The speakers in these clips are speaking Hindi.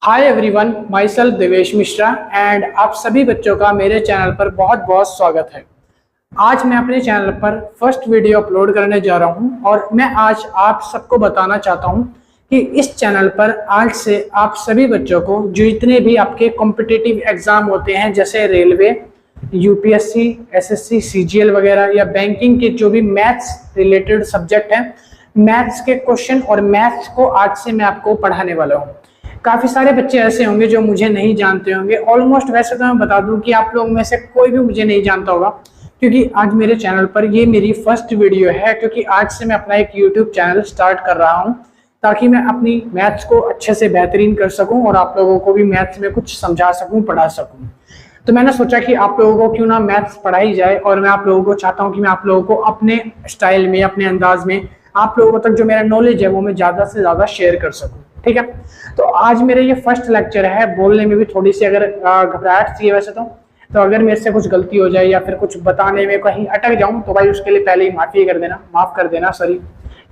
Hi everyone, my self Devesh Mishra and आप सभी बच्चों का मेरे चैनल पर बहुत बहुत स्वागत है। आज मैं अपने चैनल पर फर्स्ट वीडियो अपलोड करने जा रहा हूं और मैं आज आप सबको बताना चाहता हूं कि इस चैनल पर आज से आप सभी बच्चों को जो इतने भी आपके कॉम्पिटिटिव एग्जाम होते हैं जैसे रेलवे, यूपीएससी, एसएससी, सीजीएल वगैरह या बैंकिंग के जो भी मैथ्स रिलेटेड सब्जेक्ट हैं, मैथ्स के क्वेश्चन और मैथ्स को आज से मैं आपको पढ़ाने वाला हूँ। काफी सारे बच्चे ऐसे होंगे जो मुझे नहीं जानते होंगे। ऑलमोस्ट वैसे तो मैं बता दूं कि आप लोग में से कोई भी मुझे नहीं जानता होगा, क्योंकि आज मेरे चैनल पर ये मेरी फर्स्ट वीडियो है। क्योंकि आज से मैं अपना एक यूट्यूब चैनल स्टार्ट कर रहा हूं ताकि मैं अपनी मैथ्स को अच्छे से बेहतरीन कर सकूं और आप लोगों को भी मैथ्स में कुछ समझा सकूं, पढ़ा सकूं। तो मैंने सोचा कि आप लोगों को क्यों ना मैथ्स पढ़ाई जाए और मैं आप लोगों को चाहता हूँ कि मैं आप लोगों को अपने स्टाइल में, अपने अंदाज में आप लोगों तक जो मेरा नॉलेज है वो मैं ज्यादा से ज्यादा शेयर कर सकूं। ठीक है, तो आज मेरे ये फर्स्ट लेक्चर है। बोलने में भी थोड़ी सी अगर घबराहट सी है वैसे तो अगर मेरे से कुछ गलती हो जाए या फिर कुछ बताने में कहीं अटक जाऊं तो भाई उसके लिए पहले ही माफ कर देना सॉरी।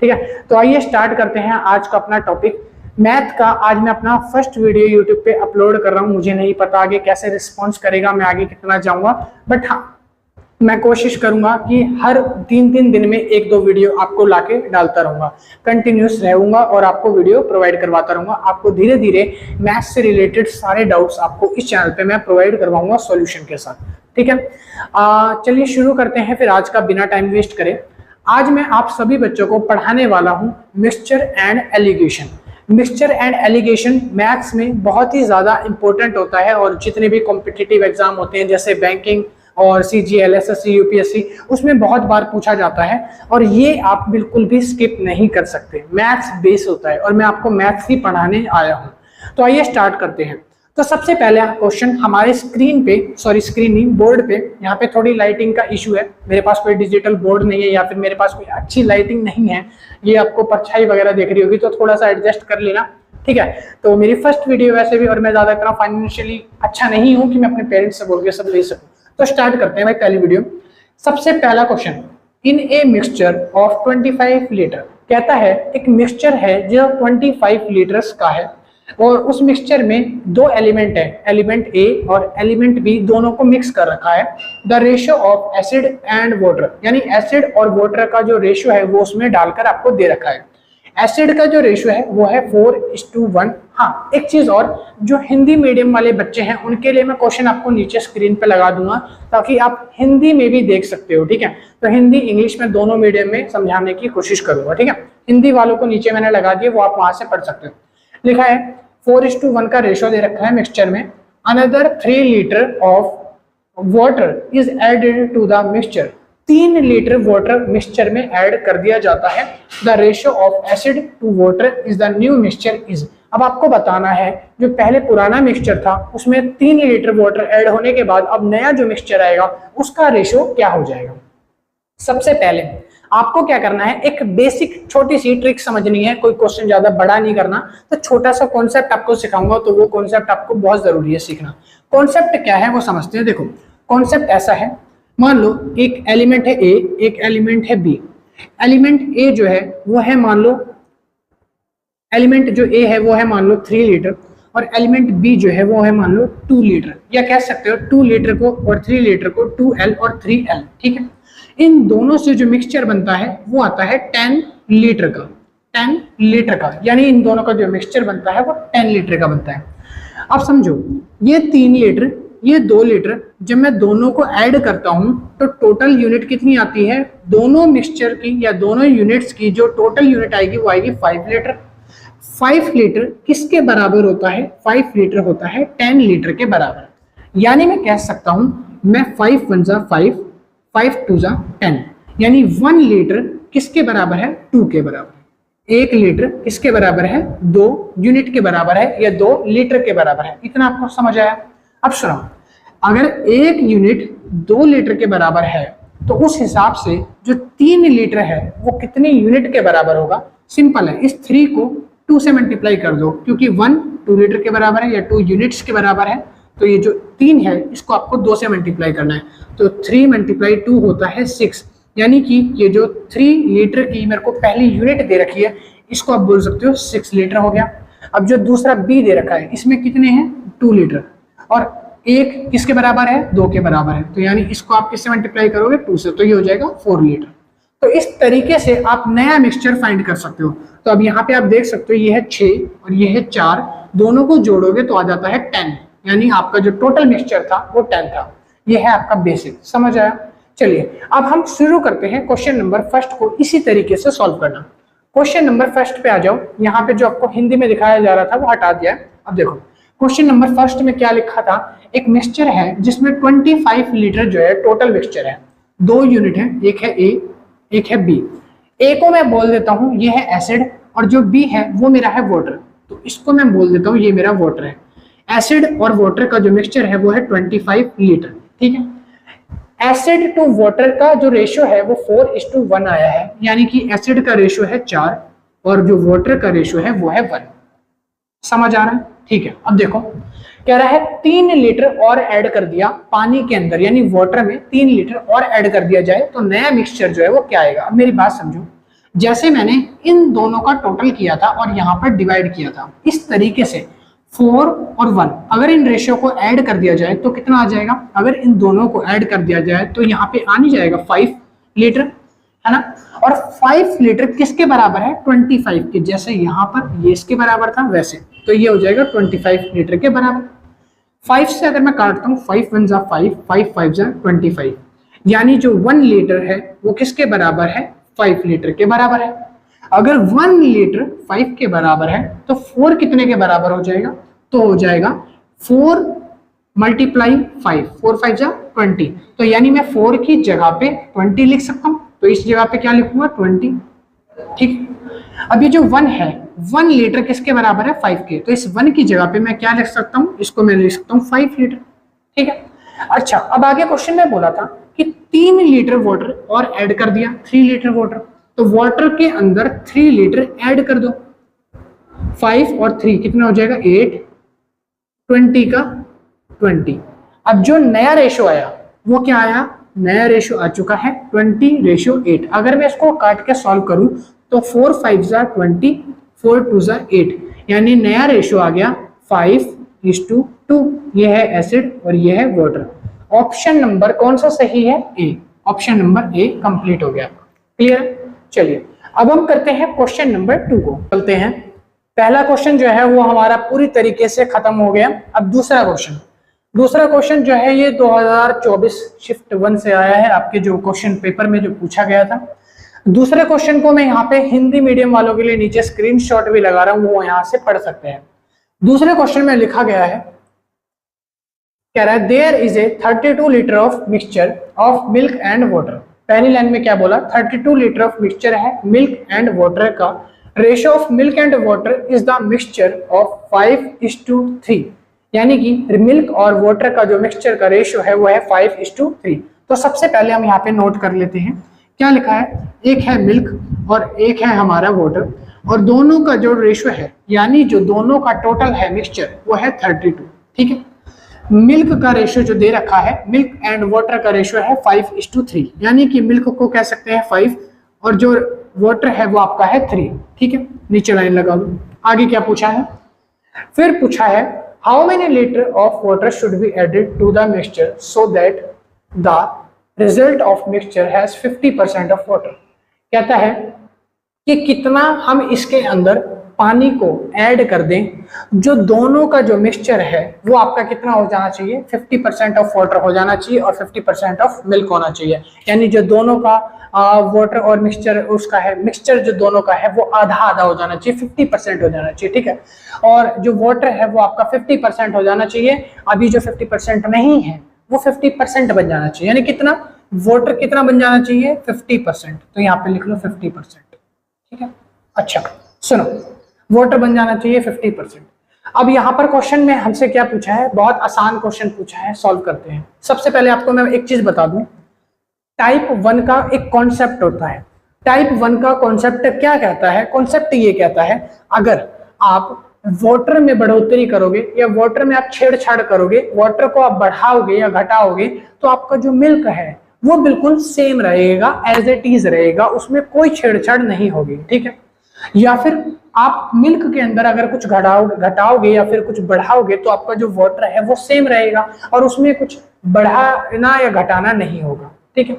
ठीक है, तो आइए स्टार्ट करते हैं आज का अपना टॉपिक मैथ का। आज मैं अपना फर्स्ट वीडियो यूट्यूब पे अपलोड कर रहा हूँ। मुझे नहीं पता आगे कैसे रिस्पॉन्स करेगा, मैं आगे कितना जाऊंगा, बट हाँ मैं कोशिश करूंगा कि हर 3-3 दिन में 1-2 वीडियो आपको लाके डालता रहूंगा, कंटिन्यूस रहूंगा और आपको वीडियो प्रोवाइड करवाता रहूंगा। आपको धीरे धीरे मैथ्स से रिलेटेड सारे डाउट्स आपको इस चैनल पे मैं प्रोवाइड करवाऊंगा सॉल्यूशन के साथ। ठीक है, चलिए शुरू करते हैं फिर आज का, बिना टाइम वेस्ट करे। आज मैं आप सभी बच्चों को पढ़ाने वाला हूँ mixture and allegation. Mixture and allegation maths में बहुत ही ज्यादा इंपॉर्टेंट होता है और जितने भी कॉम्पिटिटिव एग्जाम होते हैं जैसे बैंकिंग और सीजीएल, एसएससी, यूपीएससी, उसमें बहुत बार पूछा जाता है और ये आप बिल्कुल भी स्किप नहीं कर सकते। मैथ्स बेस होता है और मैं आपको मैथ्स ही पढ़ाने आया हूँ। तो आइए स्टार्ट करते हैं। तो सबसे पहले क्वेश्चन हमारे स्क्रीन पे, सॉरी स्क्रीन नहीं, बोर्ड पे, यहाँ पे थोड़ी लाइटिंग का इशू है। मेरे पास कोई डिजिटल बोर्ड नहीं है या फिर मेरे पास कोई अच्छी लाइटिंग नहीं है, ये आपको परछाई वगैरह देख रही होगी, तो थोड़ा सा एडजस्ट कर लेना। ठीक है, तो मेरी फर्स्ट वीडियो वैसे भी, और मैं ज्यादा इतना फाइनेंशियली अच्छा नहीं हूँ कि मैं अपने पेरेंट्स से बोल के सब ले सकूँ। तो स्टार्ट करते हैं भाई पहली वीडियो। सबसे पहला question, in a mixture of 25 litre, कहता है एक मिक्सचर है जो 25 लीटर्स का है और उस मिक्सचर में 2 एलिमेंट है, एलिमेंट ए और एलिमेंट बी, दोनों को मिक्स कर रखा है। The ratio of acid and water, यानी एसिड और वाटर का जो रेशियो है वो उसमें डालकर आपको दे रखा है। एसिड का जो रेशियो है वो है 4:1। हाँ, एक चीज और, जो हिंदी मीडियम वाले बच्चे हैं उनके लिए मैं क्वेश्चन आपको नीचे स्क्रीन पे लगा दूंगा ताकि आप हिंदी में भी देख सकते हो। ठीक है, तो हिंदी इंग्लिश में दोनों मीडियम में समझाने की कोशिश करूंगा। ठीक है, हिंदी वालों को नीचे मैंने लगा दिया, वो आप वहां से पढ़ सकते हो। लिखा है 4:1 का रेशियो दे रखा है मिक्सचर में। Another 3 litre of water is added to the mixture, 3 litre water mixture में ऐड कर दिया जाता है। The ratio of acid to water is the new mixture is, अब आपको बताना है जो पहले पुराना मिक्सचर था उसमें 3 लीटर वाटर ऐड होने के बाद अब नया जो मिक्सचर आएगा उसका रेशियो क्या हो जाएगा। सबसे पहले आपको क्या करना है, एक बेसिक छोटी सी ट्रिक समझनी है, कोई क्वेश्चन ज्यादा बड़ा नहीं करना। तो छोटा सा कॉन्सेप्ट आपको सिखाऊंगा, तो वो कॉन्सेप्ट आपको बहुत जरूरी है सीखना। कॉन्सेप्ट क्या है वो समझते हैं। देखो कॉन्सेप्ट ऐसा है, मान लो एक एलिमेंट है ए, एक एलिमेंट है बी। एलिमेंट ए जो है वो है, मान लो एलिमेंट जो ए है वो है मान लो 3 लीटर और एलिमेंट बी जो है वो है मान लो 2 लीटर, या कह सकते हो 2 लीटर को और 3 लीटर को 2L और 3L। ठीक है, इन दोनों से जो मिक्सचर बनता है वो आता है 10 लीटर का, 10 लीटर का, यानी इन दोनों का जो मिक्सचर बनता है वो 10 लीटर का बनता है। अब समझो ये 3 लीटर, ये 2 लीटर, जब मैं दोनों को ऐड करता हूं तो टोटल यूनिट कितनी आती है, दोनों मिक्सचर की या दोनों यूनिट्स की जो टोटल यूनिट आएगी वो आएगी 5 लीटर। 5 लीटर किसके बराबर होता है, 5 लीटर होता है 10 लीटर के बराबर। यानी मैं कह सकता हूं, मैं 5 1 जा 5, 5 2 जा 10, यानी 1 लीटर किसके बराबर है, 2 के बराबर। 1 लीटर किसके बराबर है, 2 यूनिट के बराबर है या 2 लीटर के बराबर है। इतना आपको समझ आया। अब सुनो, अगर 1 यूनिट 2 लीटर के बराबर है तो उस हिसाब से जो 3 लीटर है वो कितने यूनिट के बराबर होगा। सिंपल है, इस 3 को 2 से मल्टीप्लाई कर दो, क्योंकि 1 2 लीटर के बराबर है या 2 यूनिट्स के बराबर है, तो ये जो 3 है इसको आपको 2 से मल्टीप्लाई करना है। तो 3 × 2 होता है 6, यानी कि ये जो 3 लीटर की मेरे को पहली यूनिट दे रखी है इसको आप बोल सकते हो 6 लीटर हो गया। अब जो दूसरा बी दे रखा है इसमें कितने हैं 2 लीटर, और एक किसके बराबर है 2 के बराबर है, तो यानी इसको आप किससे मल्टीप्लाई करोगे 2 से, तो ये हो जाएगा 4 लीटर। तो इस तरीके से आप नया मिक्सचर फाइंड कर सकते हो। तो अब यहाँ पे आप देख सकते हो ये है 6 और ये है 4, दोनों को जोड़ोगे तो आ जाता है 10, यानी आपका जो टोटल मिक्सचर था वो 10 था। ये है आपका बेसिक, समझ आया। चलिए अब हम शुरू करते हैं क्वेश्चन नंबर फर्स्ट को इसी तरीके से सॉल्व करना। क्वेश्चन नंबर फर्स्ट पे आ जाओ। यहाँ पे जो आपको हिंदी में दिखाया जा रहा था वो हटा दिया है। अब देखो क्वेश्चन नंबर फर्स्ट में क्या लिखा था, एक मिक्सचर है जिसमें 25 लीटर जो है टोटल मिक्सचर है, 2 यूनिट है, एक है ए एक है बी। ए को मैं बोल देता हूं ये है एसिड और जो बी है वो मेरा है वाटर, तो इसको मैं बोल देता हूं ये मेरा वाटर है। एसिड और वाटर का जो मिक्सचर है वो है 25 लीटर, ठीक है। एसिड टू वाटर का जो रेशियो है वो 4:1 आया है, यानी कि एसिड का रेशियो है 4 और जो वाटर का रेशियो है वो है 1। समझ आ रहा है, ठीक है। अब देखो कह रहा है 3 लीटर और ऐड कर दिया पानी के अंदर, यानी वाटर में 3 लीटर और ऐड कर दिया जाए तो नया मिक्सचर जो है वो क्या आएगा। अब मेरी बात समझो, जैसे मैंने इन दोनों का टोटल किया था और यहाँ पर डिवाइड किया था, इस तरीके से 4 और 1 अगर इन रेशियो को ऐड कर दिया जाए तो कितना आ जाएगा। अगर इन दोनों को ऐड कर दिया जाए तो यहाँ पे आ नहीं जाएगा 5 लीटर, है ना। और 5 लीटर किसके बराबर है 25 के, जैसे यहाँ पर ये इसके बराबर था वैसे, तो ये हो जाएगा 25 लीटर के बराबर। 5 से अगर मैं काटता हूँ 5 1 जा 5, 5 5 जा 25, यानी जो 1 लीटर है वो किसके बराबर है 5 लीटर के बराबर है। अगर 1 लीटर 5 के बराबर है तो 4 कितने के बराबर हो जाएगा, तो हो जाएगा 4 मल्टीप्लाई 5, 4 5 जा 20, तो यानी मैं 4 की जगह पे 20 लिख सकता हूँ, तो इस जगह पे क्या लिखूंगा 20, ठीक। अब ये जो 1 है 1 लीटर किसके बराबर है 5 के, तो इस 1 की जगह पे मैं क्या लिख सकता हूँ, इसको मैं लिख सकता हूँ 5 लीटर, ठीक है। अच्छा अब आगे क्वेश्चन में बोला था कि 3 लीटर वाटर और ऐड कर दिया, 3 लीटर वाटर, तो वाटर के अंदर 3 लीटर ऐड कर दो, 5 और 3 कितना हो जाएगा 8, 20 का 20। अब जो नया रेशो आया वो क्या आया, नया रेशो आ चुका है 20:8। अगर मैं इसको काट के सॉल्व करूं तो 4 5 जा 20, 4 2 जा 8, यानी नया रेशो आ गया 5:2। ये है एसिड और ये है वाटर। ऑप्शन नंबर कौन सा सही है, ए। ऑप्शन नंबर ए कंप्लीट हो गया, क्लियर। चलिए अब हम करते हैं क्वेश्चन नंबर 2 को, चलते हैं। पहला क्वेश्चन जो है वो हमारा पूरी तरीके से खत्म हो गया। अब दूसरा क्वेश्चन जो है ये 2024 शिफ्ट 1 से आया है, आपके जो क्वेश्चन पेपर में जो पूछा गया था। दूसरे क्वेश्चन को मैं यहाँ पे हिंदी मीडियम वालों के लिए नीचे स्क्रीनशॉट भी लगा रहा हूँ, वो यहाँ से पढ़ सकते हैं। दूसरे क्वेश्चन में लिखा गया है, कह रहा है there is a 32 litre of mixture of milk and water. पहली लाइन में क्या बोला, 32 लीटर ऑफ मिक्सचर है मिल्क एंड वाटर का, ratio of milk and water is the mixture of 5:3, यानी कि मिल्क और वाटर का जो मिक्सचर का रेशियो है वो है 5:3। तो सबसे पहले हम यहाँ पे नोट कर लेते हैं क्या लिखा है, एक है मिल्क और एक है हमारा वाटर, और दोनों का जो रेशियो है यानी जो दोनों का टोटल है मिक्सचर वो है 32, ठीक है। मिल्क का रेशियो जो दे रखा है, मिल्क एंड वाटर का रेशियो है 5:3, यानी कि मिल्क को कह सकते हैं 5 और जो वाटर है वो आपका है 3, ठीक है। नीचे लाइन लगा दो। आगे क्या पूछा है, फिर पूछा है how many litre of water should be added to the mixture so that the result of mixture has 50% of water. कहता है कि कितना हम इसके अंदर पानी को ऐड कर दें, जो दोनों का जो मिक्सचर है वो आपका कितना हो जाना चाहिए, 50% ऑफ वाटर हो जाना चाहिए और 50% ऑफ मिल्क होना चाहिए, यानी जो दोनों का वाटर और मिक्सचर उसका है, मिक्सचर जो दोनों का है वो आधा आधा हो जाना चाहिए, 50% हो जाना चाहिए, ठीक है। और जो वाटर है वो आपका 50% हो जाना चाहिए। अभी जो 50% नहीं है वो 50% बन जाना चाहिए, यानी कितना, वाटर कितना बन जाना चाहिए 50%, तो यहाँ पे लिख लो 50%, ठीक है। अच्छा सुनो, वाटर बन जाना चाहिए 50%। अब यहाँ पर क्वेश्चन में हमसे क्या पूछा है, बहुत आसान क्वेश्चन पूछा है, सॉल्व करते हैं। सबसे पहले आपको मैं एक चीज बता दूं, टाइप 1 का एक कॉन्सेप्ट होता है। टाइप 1 का कॉन्सेप्ट क्या कहता है, कॉन्सेप्ट ये कहता है अगर आप वाटर में बढ़ोतरी करोगे या वाटर में आप छेड़छाड़ करोगे, वाटर को आप बढ़ाओगे या घटाओगे, तो आपका जो मिल्क है वो बिल्कुल सेम रहेगा, एज इट इज रहेगा, उसमें कोई छेड़छाड़ नहीं होगी, ठीक है। या फिर आप मिल्क के अंदर अगर कुछ घटाओगे या फिर कुछ बढ़ाओगे तो आपका जो वाटर है वो सेम रहेगा और उसमें कुछ बढ़ाना या घटाना नहीं होगा। ठीक है,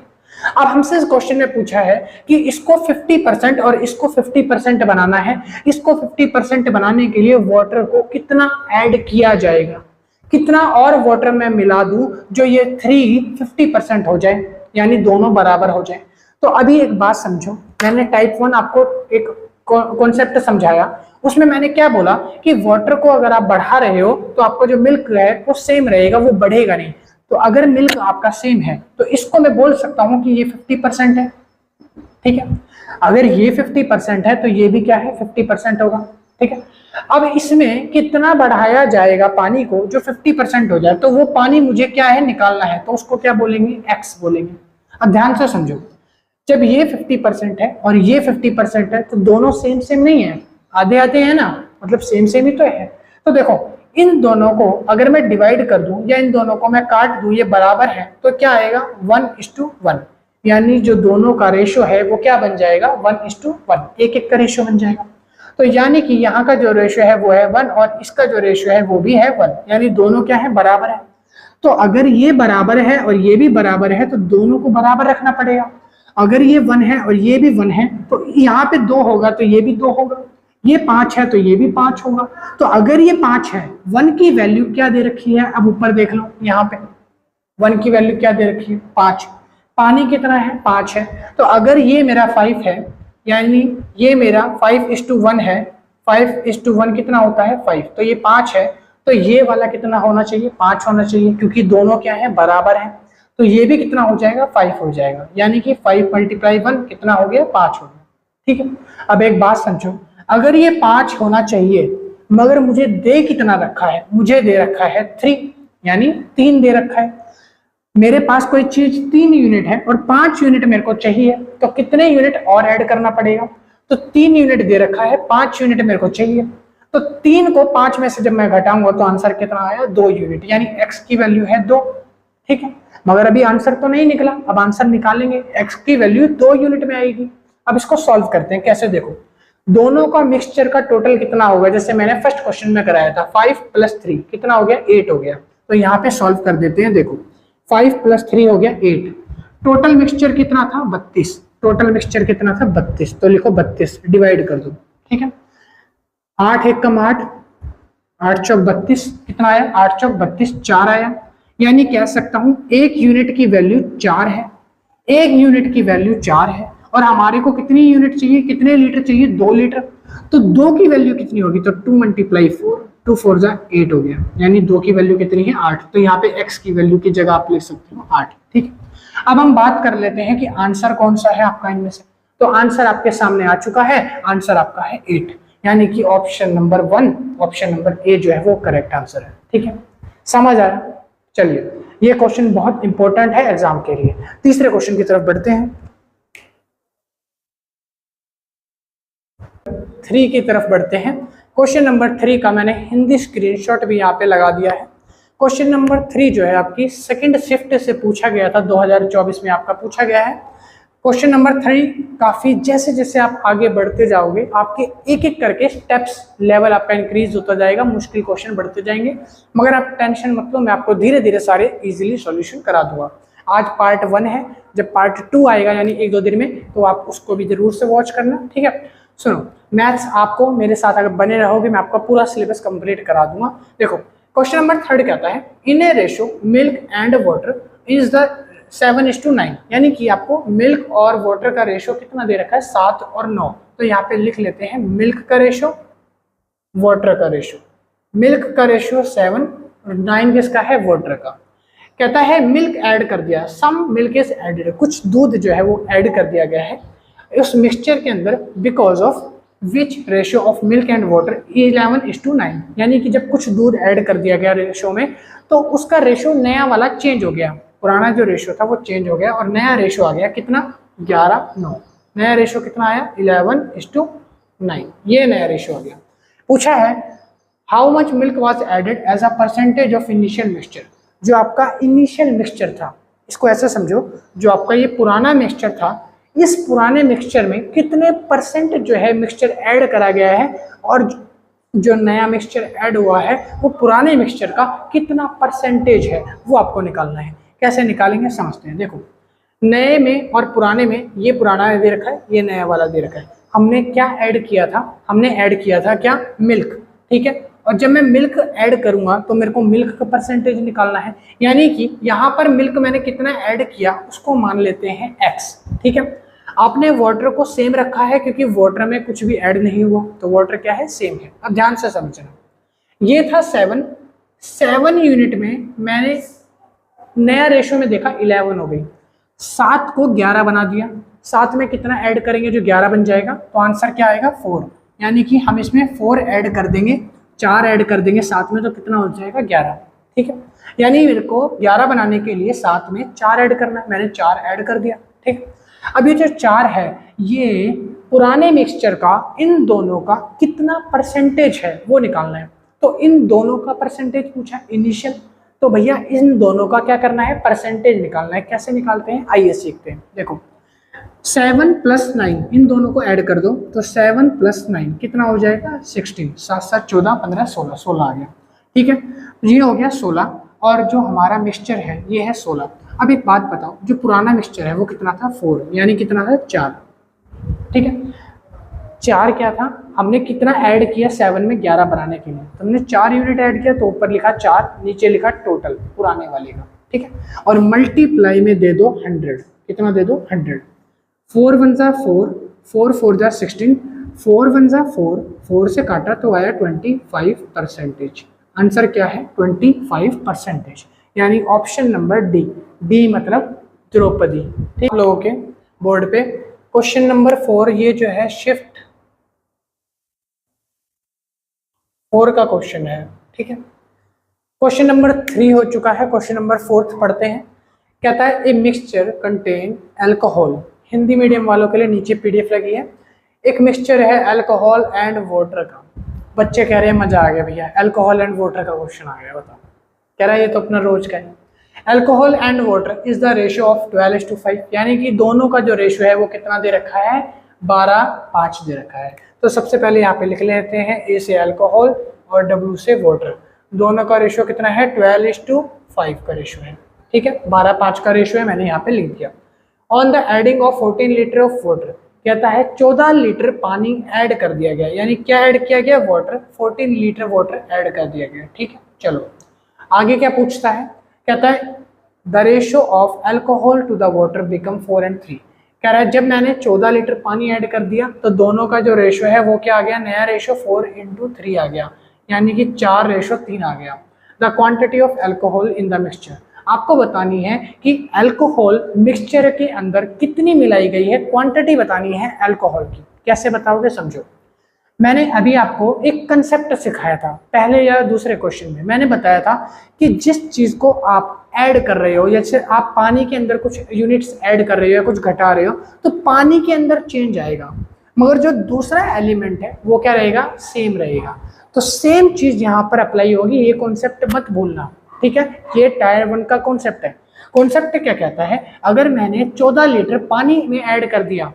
अब हमसे इस क्वेश्चन में पूछा है कि इसको 50% और इसको 50% बनाना है। इसको 50% बनाने के लिए वाटर को कितना ऐड किया जाएगा, कितना और वाटर मैं मिला दूं जो ये 50% हो जाए, यानी दोनों बराबर हो जाए। तो अभी एक बात समझो, मैंने टाइप 1 आपको एक कॉन्सेप्ट समझाया, उसमें मैंने क्या बोला कि वाटर को अगर आप बढ़ा रहे हो तो आपका जो मिल्क है वो सेम रहेगा, वो बढ़ेगा नहीं। तो अगर मिल्क आपका सेम है तो इसको मैं बोल सकता हूं कि ये 50% है। ठीक है, अगर ये 50% है तो ये भी क्या है, 50% होगा। ठीक है, अब इसमें कितना बढ़ाया जाएगा पानी को जो 50% हो जाए, तो वो पानी मुझे क्या है निकालना है, तो उसको क्या बोलेंगे, एक्स बोलेंगे। अब ध्यान से समझो, जब ये 50% है और ये 50% है तो दोनों सेम सेम नहीं है, आधे आधे है ना, मतलब सेम सेम ही तो है। तो देखो इन दोनों को अगर मैं डिवाइड कर दूं या इन दोनों को मैं काट दूं, ये बराबर है, तो क्या आएगा 1:1, यानी जो दोनों का रेशो है वो क्या बन जाएगा 1:1, एक एक का रेशो बन जाएगा। तो यानी कि यहाँ का जो रेशो है वो है 1 और इसका जो रेशो है वो भी है 1, यानी दोनों क्या है, बराबर है। तो अगर ये बराबर है और ये भी बराबर है तो दोनों को बराबर रखना पड़ेगा। अगर ये 1 है और ये भी 1 है तो यहाँ पे 2 होगा तो ये भी 2 होगा, ये 5 है तो ये भी 5 होगा। तो अगर ये 5 है, 1 की वैल्यू क्या दे रखी है, अब ऊपर देख लो, यहाँ पे 1 की वैल्यू क्या दे रखी है, 5। पानी कितना है, 5 है। तो अगर ये मेरा 5 है, यानी ये मेरा 5:1 है, 5:1 कितना होता है 5, तो ये 5 है, तो ये वाला कितना होना चाहिए, 5 होना चाहिए, क्योंकि दोनों क्या है, बराबर है। तो ये भी कितना हो जाएगा, 5 हो जाएगा, यानी कि 5 × 1 कितना हो गया, 5 हो गया। ठीक है, अब एक बात समझो, अगर ये 5 होना चाहिए मगर मुझे दे कितना रखा है, मुझे दे रखा है 3, यानी 3 दे रखा है। मेरे पास कोई चीज 3 यूनिट है और 5 यूनिट मेरे को चाहिए, तो कितने यूनिट और ऐड करना पड़ेगा, तो 3 यूनिट दे रखा है, 5 यूनिट मेरे को चाहिए। तो 3 को 5 में से जब मैं घटाऊंगा तो आंसर कितना आया, 2 यूनिट, यानी x की वैल्यू है 2। ठीक है, मगर अभी आंसर तो नहीं निकला, अब आंसर निकालेंगे, x की वैल्यू 2 यूनिट में आएगी। अब इसको सॉल्व करते हैं, कैसे, देखो दोनों का मिक्सचर का टोटल कितना होगा, जैसे मैंने फर्स्ट क्वेश्चन में कराया था, 5 + 3 कितना हो गया, 8 हो गया। तो यहाँ पे सॉल्व कर देते हैं, देखो 5 + 3 हो गया 8, टोटल मिक्सचर कितना था 32, टोटल मिक्सचर कितना था 32, तो लिखो 32, डिवाइड कर दो। ठीक है, 8 × 1 = 8, 8 × 4 = 32, कितना आया, 8 × 4 = 32, 4 आया। यानी कह सकता हूं 1 यूनिट की वैल्यू 4 है, 1 यूनिट की वैल्यू 4 है, और हमारे को कितनी यूनिट चाहिए, कितने लीटर चाहिए, 2 लीटर। तो 2 की वैल्यू कितनी होगी, तो 2 × 4, 2 × 4 = 8 हो गया, यानी 2 की वैल्यू कितनी है, 8। तो यहाँ पे x की वैल्यू की जगह आप लिख सकते हो 8। ठीक है, अब हम बात कर लेते हैं कि आंसर कौन सा है आपका इनमें से। तो आंसर आपके सामने आ चुका है, आंसर आपका है 8, यानी कि option number 1, option number A जो है वो करेक्ट आंसर है। ठीक है, समझ आया। चलिए, ये क्वेश्चन बहुत इंपॉर्टेंट है एग्जाम के लिए। तीसरे क्वेश्चन की तरफ बढ़ते हैं, 3 की तरफ बढ़ते हैं। क्वेश्चन नंबर 3 का मैंने हिंदी स्क्रीनशॉट भी यहाँ पे लगा दिया है। क्वेश्चन नंबर 3 जो है आपकी सेकंड शिफ्ट से पूछा गया था, 2024 में आपका पूछा गया है। क्वेश्चन नंबर 3 काफी, जैसे जैसे आप आगे बढ़ते जाओगे आपके एक एक करके स्टेप्स लेवल आपका इंक्रीज होता जाएगा, मुश्किल क्वेश्चन बढ़ते जाएंगे, मगर आप टेंशन मत लो, मैं आपको धीरे धीरे सारे इजीली सॉल्यूशन करा दूंगा। आज पार्ट 1 है, जब पार्ट 2 आएगा यानी 1-2 दिन में, तो आप उसको भी जरूर से वॉच करना। ठीक है, सुनो, मैथ्स आपको मेरे साथ अगर बने रहोगे मैं आपका पूरा सिलेबस कंप्लीट करा दूंगा। देखो क्वेश्चन नंबर 3 कहता है, in a ratio milk and water is the 7:9, यानी कि आपको मिल्क और वाटर का रेशो कितना दे रखा है, 7 और 9। तो यहाँ पे लिख लेते हैं मिल्क का रेशो, वाटर का रेशो। मिल्क का रेशो 7 और 9 किसका है, वाटर का। कहता है मिल्क ऐड कर दिया, सम मिल्क इज एडेड, कुछ दूध जो है वो ऐड कर दिया गया है उस मिक्सचर के अंदर, because of which ratio of milk and water 11:9, यानी कि जब कुछ दूध ऐड कर दिया गया रेशो में तो उसका रेशो नया वाला चेंज हो गया, पुराना जो रेशो था वो चेंज हो गया और नया रेशो आ गया कितना, 11:9। नया रेशो कितना आया, 11:9, ये नया रेशो आ गया। पूछा है how much milk was added as a percentage of initial mixture, जो आपका इनिशियल मिक्सचर था, इसको ऐसे समझो, जो आपका ये पुराना मिक्सचर था इस पुराने मिक्सचर में कितने परसेंट जो है मिक्सचर ऐड करा गया है और जो नया मिक्सचर ऐड हुआ है वो पुराने मिक्सचर का कितना परसेंटेज है वो आपको निकालना है। कैसे निकालेंगे समझते हैं। देखो, नए में और पुराने में ये पुराना दे रखा है, ये नया वाला दे रखा है। हमने क्या ऐड किया था? हमने ऐड किया था क्या? मिल्क। ठीक है, और जब मैं मिल्क ऐड करूंगा तो मेरे को मिल्क का परसेंटेज निकालना है, यानी कि यहाँ पर मिल्क मैंने कितना ऐड किया उसको मान लेते हैं x। ठीक है, आपने वाटर को सेम रखा है क्योंकि वाटर में कुछ भी ऐड नहीं हुआ, तो वाटर क्या है? सेम है। अब ध्यान से समझना, ये था 7 यूनिट में मैंने नया रेशो में देखा 11 हो गई, 7 को 11 बना दिया, 7 में कितना ऐड करेंगे जो 11 बन जाएगा, तो आंसर क्या आएगा? 4। यानी कि हम इसमें 4 ऐड कर देंगे, 4 ऐड कर देंगे 7 में, तो कितना हो जाएगा? 11। ठीक है, यानी मेरे को 11 बनाने के लिए 7 में 4 ऐड करना है, मैंने 4 ऐड कर दिया। ठीक, अब ये जो 4 है ये पुराने मिक्सचर का इन दोनों का कितना परसेंटेज है वो निकालना है। तो इन दोनों का परसेंटेज पूछा इनिशियल, तो भैया इन दोनों का क्या करना है? परसेंटेज निकालना है। कैसे निकालते हैं आइए सीखते हैं। देखो, 7 + 9 इन दोनों को ऐड कर दो, तो 7 + 9 कितना हो जाएगा? 16। 7 7 14 15 16, 16 आ गया। ठीक है, ये हो गया 16 और जो हमारा मिक्सचर है ये है 16। अब एक बात बताओ, जो पुराना मिक्सचर है वो कितना था? 4, यानी कितना था? 4। ठीक है, 4 क्या था? हमने कितना ऐड किया 7 में 11 बनाने के लिए, तो हमने 4 यूनिट ऐड किया, तो ऊपर लिखा 4, नीचे लिखा टोटल पुराने वाले का। ठीक है, और मल्टीप्लाई में दे दो 100। कितना दे दो? 100। 4 1 जा 4, 4 4 जा 16, 4 1 जा 4, 4 से काटा तो आया 25%। आंसर क्या है? 25%, यानी ऑप्शन नंबर डी। डी मतलब द्रौपदी। ठीक, लोगों के बोर्ड पे क्वेश्चन नंबर 4 ये जो है शिफ्ट 4 का क्वेश्चन है। ठीक है, क्वेश्चन नंबर 3 हो चुका है, क्वेश्चन नंबर 4 पढ़ते हैं। कहता है a mixture contain alcohol. Hindi medium वालों के लिए नीचे पीडीएफ लगी है। एक मिक्सचर है अल्कोहल एंड वाटर का। बच्चे कह रहे हैं मजा आ गया भैया, अल्कोहल एंड वाटर का क्वेश्चन आ गया। बताओ, कह रहा है ये तो अपना रोज का है। Alcohol and water is the ratio of 12:5, यानी कि दोनों का जो रेशियो है वो कितना दे रखा है? 12:5 दे रखा है। तो सबसे पहले यहाँ पे लिख लेते हैं, ए से अल्कोहल और डब्ल्यू से वाटर, दोनों का रेशियो कितना है? 12:5 का रेशियो है। ठीक है, 12:5 का रेशियो है, मैंने यहाँ पे लिख दिया। On the adding of 14 litre of water, कहता है 14 लीटर पानी ऐड कर दिया गया, यानी क्या ऐड किया गया? वाटर। 14 लीटर वाटर ऐड कर दिया गया। ठीक है, चलो आगे क्या पूछता है? कहता है the ratio of alcohol to the water become 4 and 3। कह रहा है जब मैंने 14 लीटर पानी ऐड कर दिया तो दोनों का जो रेशियो है वो क्या आ गया? नया रेशियो 4:3 आ गया, यानी कि 4:3 आ गया। The quantity of alcohol in the mixture, आपको बतानी है कि अल्कोहल मिक्सचर के अंदर कितनी मिलाई गई है, क्वांटिटी बतानी है अल्कोहल की। कैसे बताओगे? समझो, मैंने अभी आपको एक कंसेप्ट सिखाया था पहले या दूसरे क्वेश्चन में। मैंने बताया था कि जिस चीज़ को आप ऐड कर रहे हो, जैसे आप पानी के अंदर कुछ यूनिट्स ऐड कर रहे हो या कुछ घटा रहे हो, तो पानी के अंदर चेंज आएगा, मगर जो दूसरा एलिमेंट है वो क्या रहेगा? सेम रहेगा। तो सेम चीज़ यहाँ पर अप्लाई होगी, ये कॉन्सेप्ट मत भूलना। ठीक है, ये टायर 1 का कॉन्सेप्ट है। कॉन्सेप्ट क्या कहता है? अगर मैंने 14 लीटर पानी में ऐड कर दिया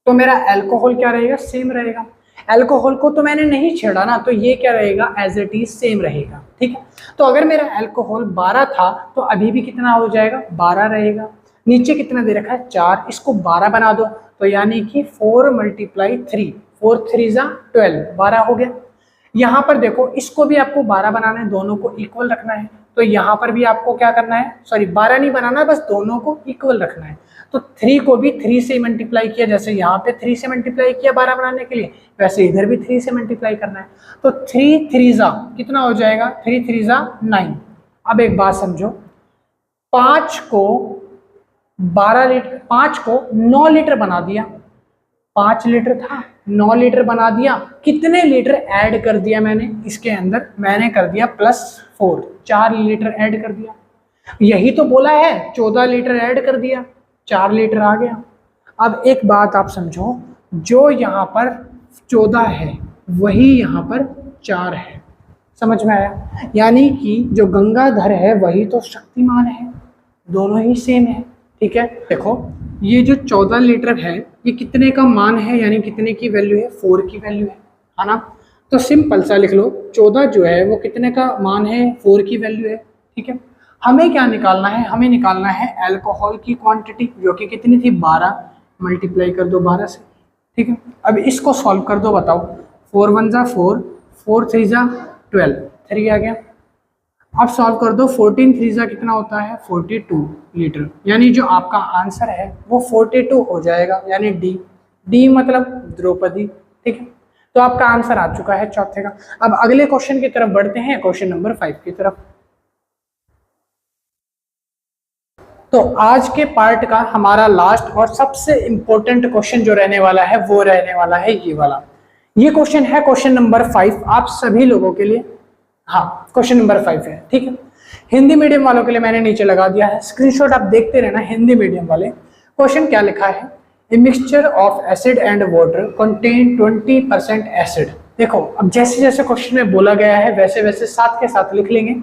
तो मेरा अल्कोहल क्या रहेगा? सेम रहेगा। अल्कोहल को तो मैंने नहीं छेड़ा ना, तो ये क्या रहेगा? एज इट इज सेम रहेगा। ठीक है, तो अगर मेरा अल्कोहल 12 था तो अभी भी कितना हो जाएगा? 12 रहेगा। नीचे कितना दे रखा है? 4, इसको 12 बना दो, तो यानी कि 4 × 3, 4 3 जा 12, 12 हो गया। यहाँ पर देखो, इसको भी आपको 12 बनाना है, दोनों को इक्वल रखना है, तो यहाँ पर भी आपको क्या करना है? सॉरी, 12 नहीं बनाना, बस दोनों को इक्वल रखना है। तो 3 को भी 3 से मल्टीप्लाई किया, जैसे यहाँ पे 3 से मल्टीप्लाई किया 12 बनाने के लिए, वैसे इधर भी 3 से मल्टीप्लाई करना है। तो 3 3 जा कितना हो जाएगा? 3 3 जा 9। अब एक बात समझो, 5 को 12 लीटर, 5 को 9 लीटर बना दिया। 5 लीटर था, 9 लीटर बना दिया। कितने लीटर ऐड कर दिया मैंने इसके अंदर? मैंने कर दिया +4, 4 लीटर ऐड कर दिया। यही तो बोला है, 14 लीटर ऐड कर दिया, 4 लीटर आ गया। अब एक बात आप समझो, जो यहाँ पर 14 है वही यहाँ पर 4 है। समझ में आया? यानी कि जो गंगाधर है वही तो शक्तिमान है, दोनों ही सेम है। ठीक है, देखो ये जो 14 लीटर है ये कितने का मान है, यानी कितने की वैल्यू है, 4 की वैल्यू है ना। तो सिंपल सा लिख लो, 14 जो है वो कितने का मान है, 4 की वैल्यू है। ठीक है, हमें क्या निकालना है, हमें निकालना है अल्कोहल की क्वांटिटी, जो कि कितनी थी 12, मल्टीप्लाई कर दो 12 से। ठीक है, अब इसको सॉल्व कर दो, बताओ 4 1 जा 4, 4 3 जा 12, 3 आ गया। अब सॉल्व कर दो, 14 3 जा कितना होता है 42 लीटर, यानी जो आपका आंसर है वो 42 हो जाएगा, यानी डी। डी मतलब द्रौपदी। ठीक है, तो आपका आंसर आ चुका है चौथे का। अब अगले क्वेश्चन की तरफ बढ़ते हैं, क्वेश्चन नंबर 5 की तरफ। तो आज के पार्ट का हमारा लास्ट और सबसे इंपॉर्टेंट क्वेश्चन जो रहने वाला है वो रहने वाला है ये वाला। ये क्वेश्चन है क्वेश्चन नंबर 5 आप सभी लोगों के लिए। हाँ, क्वेश्चन नंबर 5 है। ठीक है, हिंदी मीडियम वालों के लिए मैंने नीचे लगा दिया है, स्क्रीनशॉट आप देखते रहना। हिंदी मीडियम वाले क्वेश्चन क्या लिखा है, a mixture of acid and water contain 20% acid. देखो, अब जैसे जैसे क्वेश्चन में बोला गया है वैसे वैसे साथ के साथ लिख लेंगे।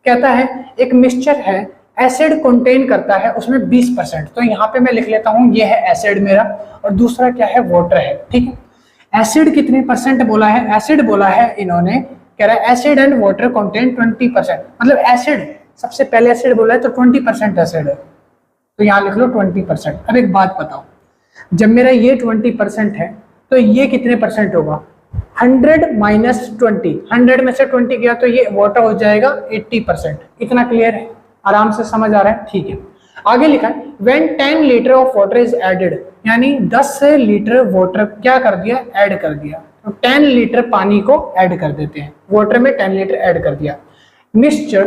कहता है एक मिक्सचर है, एसिड कंटेन करता है उसमें 20%, तो यहाँ पे मैं लिख लेता हूँ ये है एसिड मेरा, और दूसरा क्या है वाटर है। ठीक है, एसिड कितने परसेंट बोला है, एसिड बोला है इन्होंने, कह रहा है एसिड एंड वाटर कंटेन 20%, मतलब एसिड सबसे पहले एसिड बोला है तो 20% एसिड है, तो यहाँ लिख लो 20%। अब एक बात बताओ, जब मेरा ये 20% है तो ये कितने परसेंट होगा, 100 माइनस 20, 100 में से 20 गया तो ये वाटर हो जाएगा 80%। इतना क्लियर है, आराम से समझ आ रहा है। ठीक है, आगे लिखा है when 10 litre of water is added, यानी 10 लीटर वाटर क्या कर दिया, ऐड कर दिया, तो 10 लीटर पानी को ऐड कर देते हैं, वाटर में 10 लीटर ऐड कर दिया, mixture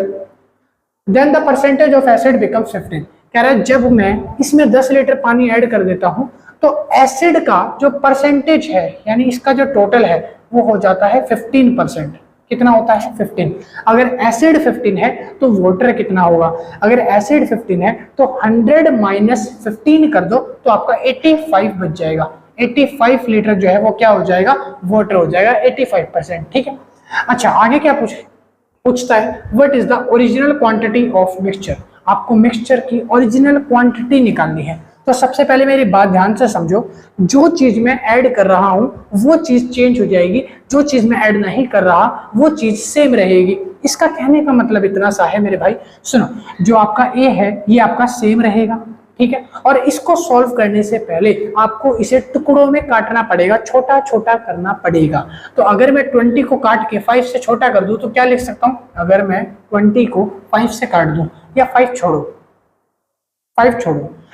then the percentage of acid become 15। कह रहा है जब मैं इसमें 10 लीटर पानी ऐड कर देता हूं तो एसिड का जो परसेंटेज है, यानी इसका जो टोटल है वो हो जाता है 15%। कितना होता है 15। अगर एसिड 15 है तो वाटर कितना होगा, अगर एसिड 15 है तो 100 माइनस 15 कर दो तो आपका 85 बच जाएगा। 85 लीटर जो है वो क्या हो जाएगा, वाटर हो जाएगा 85%। ठीक है, अच्छा आगे क्या पूछता है, what is the original quantity of mixture. आपको मिक्सचर की ओरिजिनल क्वांटिटी निकालनी है। तो सबसे पहले मेरी बात ध्यान से समझो, जो चीज मैं ऐड कर रहा हूं वो चीज चेंज हो जाएगी, जो चीज मैं ऐड नहीं कर रहा वो चीज सेम रहेगी। इसका कहने का मतलब इतना सा है मेरे भाई, सुनो, जो आपका ए है ये आपका सेम रहेगा। ठीक है, और इसको सॉल्व करने से पहले आपको इसे टुकड़ों में काटना पड़ेगा, छोटा छोटा करना पड़ेगा। तो अगर मैं 20 को काट के 5 से छोटा कर दूं तो क्या लिख सकता हूं, अगर मैं 20 को 5 से काट दूं, या 5 छोड़ो,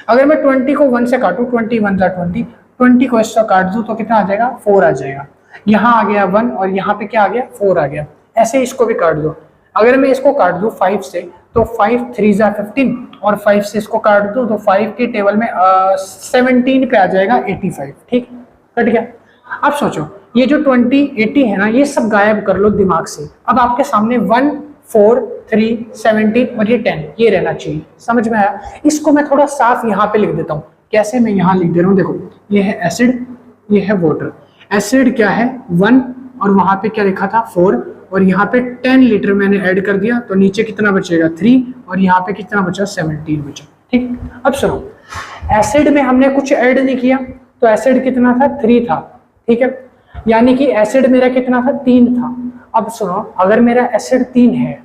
अगर मैं 20 को 1 से काटूं, 20 1 जा 20, 20 को इससे काट दूं तो कितना आ जाएगा, 4 आ जाएगा। यहाँ आ गया 1 और यहाँ पे क्या आ गया, 4 आ गया। ऐसे इसको भी काट दो, अगर मैं इसको काट दूं 5 से तो 5 3 जा 15, और 5 से इसको काट दूं तो 5 की टेबल में 17 पे आ जाएगा 85। ठीक, कट गया। अब सोचो, ये जो 20 80 है ना, ये सब गायब कर लो दिमाग से। अब आपके सामने 1 4 3 17 और ये 10 ये रहना चाहिए। समझ में आया? इसको मैं थोड़ा साफ यहाँ पे लिख देता हूँ। कैसे, मैं यहाँ लिख दे रहा हूँ, देखो ये है एसिड, ये है वाटर। एसिड क्या है 1 और वहां पे क्या लिखा था 4, और यहाँ पे 10 लीटर मैंने ऐड कर दिया तो नीचे कितना बचेगा 3, और यहाँ पे कितना बचा 17 बचा। ठीक, अब सुनो, एसिड में हमने कुछ ऐड नहीं किया तो एसिड कितना था 3 था। ठीक है, यानी कि एसिड मेरा कितना था 3 था। अब सुनो, अगर मेरा एसिड 3 है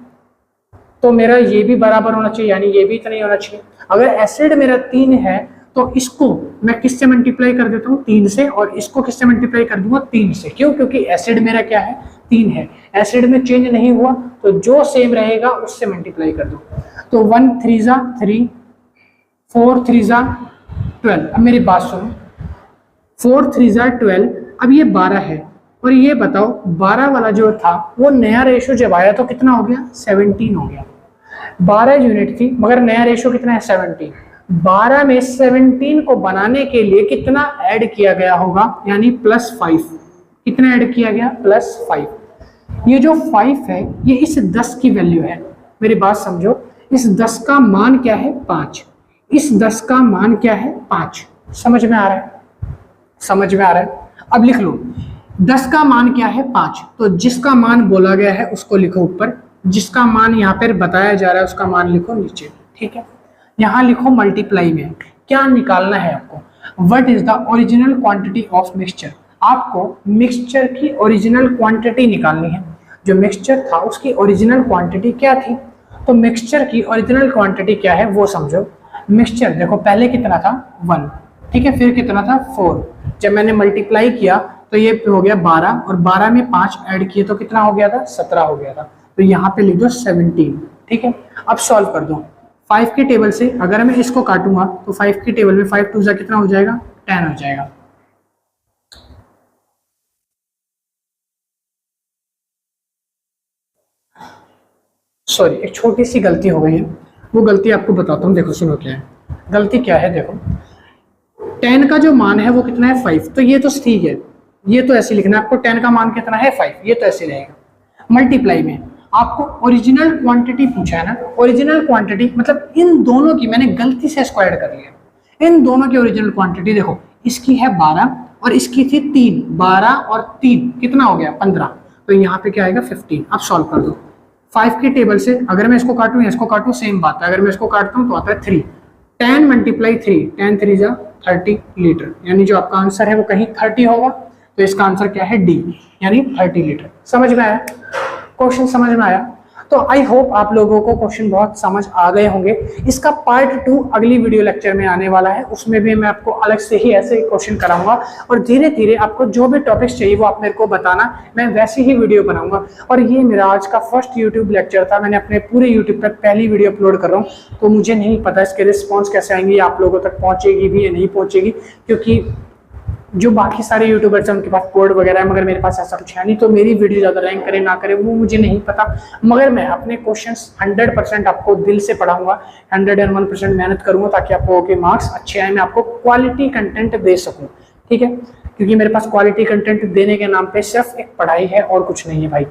तो मेरा ये भी बराबर होना चाहिए, यानी ये भी इतना ही होना चाहिए। अगर एसिड मेरा 3 है तो इसको मैं किससे मल्टीप्लाई कर देता हूँ 3 से, और इसको किससे मल्टीप्लाई कर दूंगा 3 से। क्यों? क्योंकि एसिड मेरा क्या है 3 है, एसिड में चेंज नहीं हुआ तो जो सेम रहेगा उससे मल्टीप्लाई कर दो। तो 1 3 जा 3, 4 3 जा 12। अब मेरी बात सुनो, 4 3 जा 12, अब ये 12 है, और ये बताओ 12 वाला जो था वो नया रेशो जब आया तो कितना हो गया 17 हो गया। 12 यूनिट थी मगर नया रेशो कितना है 17। 12 में 17 को बनाने के लिए कितना ऐड किया गया होगा, यानी +5। कितना ऐड किया गया +5। ये जो 5 है ये इस 10 की वैल्यू है। मेरी बात समझो, इस 10 का मान क्या है 5, इस 10 का मान क्या है 5। समझ में आ रहा है? समझ में आ रहा है? अब लिख लो, 10 का मान क्या है 5, तो जिसका मान बोला गया है उसको लिखो ऊपर, जिसका मान यहाँ पर बताया जा रहा है उसका मान लिखो नीचे। ठीक है, यहाँ लिखो मल्टीप्लाई में क्या निकालना है आपको, what is the original quantity of mixture. आपको मिक्सचर की ओरिजिनल क्वांटिटी निकालनी है। जो मिक्सचर था उसकी ओरिजिनल क्वांटिटी क्या थी, तो मिक्सचर की ओरिजिनल क्वांटिटी क्या है वो समझो। मिक्सचर देखो पहले कितना था 1, ठीक है, फिर कितना था 4, जब मैंने मल्टीप्लाई किया तो ये हो गया 12 और 12 में 5 ऐड किए तो कितना हो गया था 17 हो गया था। तो यहाँ पे लिख दो 17, ठीक है। अब सॉल्व कर दो 5 की टेबल से, अगर मैं इसको काटूंगा तो 5 की टेबल में 5 2 जा कितना हो जाएगा 10 हो जाएगा। सॉरी एक छोटी सी गलती हो गई है, वो गलती आपको बताता हूँ, देखो सुनो क्या है गलती क्या है। देखो 10 का जो मान है वो कितना है 5, तो ये तो ठीक है, ये तो ऐसे लिखना है आपको 10 का मान कितना है 5, ये तो ऐसे रहेगा। मल्टीप्लाई में आपको ओरिजिनल क्वांटिटी पूछा है ना, ओरिजिनल क्वांटिटी मतलब इन दोनों की मैंने गलती से स्क्वायर कर लिया। इन दोनों की ओरिजिनल क्वांटिटी देखो, इसकी है 12 और इसकी थी 3, 12 और 3 कितना हो गया 15, तो यहाँ पे क्या आएगा 15। अब सॉल्व कर दो 5 की टेबल से, अगर मैं इसको काटूं या इसको काटूं सेम बात है, अगर मैं इसको काटता हूं तो आता है 3, 10 मल्टीप्लाई 3, 10 3 जा 30 लीटर, यानी जो आपका आंसर है वो कहीं 30 होगा, तो इसका आंसर क्या है डी, यानी 30 लीटर। समझ में आया क्वेश्चन, समझ में आया? तो आई होप आप लोगों को क्वेश्चन बहुत समझ आ गए होंगे। इसका पार्ट 2 अगली वीडियो लेक्चर में आने वाला है, उसमें भी मैं आपको अलग से ही ऐसे क्वेश्चन कराऊंगा और धीरे धीरे आपको जो भी टॉपिक्स चाहिए वो आप मेरे को बताना, मैं वैसी ही वीडियो बनाऊंगा। और ये मेरा आज का फर्स्ट यूट्यूब लेक्चर था, मैंने अपने पूरे यूट्यूब पर पहली वीडियो अपलोड कर रहा हूँ, तो मुझे नहीं पता इसके रिस्पॉन्स कैसे आएंगे, आप लोगों तक पहुंचेगी भी या नहीं पहुंचेगी, क्योंकि जो बाकी सारे यूट्यूबर्स हैं उनके पास कोड वगैरह है, मगर मेरे पास ऐसा कुछ है नहीं, तो मेरी वीडियो ज़्यादा रैंक करे ना करे वो मुझे नहीं पता। मगर मैं अपने क्वेश्चंस 100% आपको दिल से पढ़ाऊंगा, 101% मेहनत करूंगा ताकि आप लोगों के मार्क्स अच्छे आए, मैं आपको क्वालिटी कंटेंट दे सकूँ, ठीक है। क्योंकि मेरे पास क्वालिटी कंटेंट देने के नाम पर सिर्फ एक पढ़ाई है और कुछ नहीं है भाई।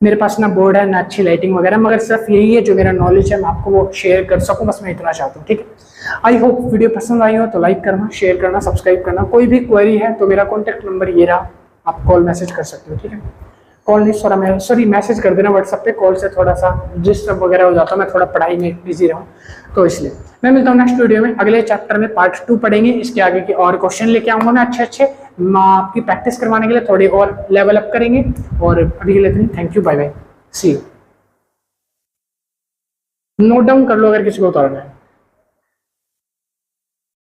मेरे पास ना बोर्ड है ना अच्छी लाइटिंग वगैरह, मगर सिर्फ यही है जो मेरा नॉलेज है मैं आपको वो शेयर कर सकूं, बस मैं इतना चाहता हूँ, ठीक है। आई होप वीडियो पसंद आई हो तो लाइक करना, शेयर करना, सब्सक्राइब करना। कोई भी क्वेरी है तो मेरा कॉन्टैक्ट नंबर ये रहा, आप कॉल मैसेज कर सकते हो, ठीक है। कॉल नहीं सॉरी मैसेज कर देना व्हाट्सएप पे, कॉल से थोड़ा सा डिस्टर्ब वगैरह हो जाता है, मैं थोड़ा पढ़ाई में बिजी रहूँ, तो इसलिए मैं मिलता हूँ नेक्स्ट वीडियो में। अगले चैप्टर में पार्ट 2 पढ़ेंगे, इसके आगे की और क्वेश्चन लेके आऊंगा मैं अच्छे अच्छे, आपकी प्रैक्टिस करवाने के लिए थोड़ी और लेवल अप करेंगे। और अभी के लिए thank you, bye bye, see you. Note down कर लो अगर किसी को उतारना है।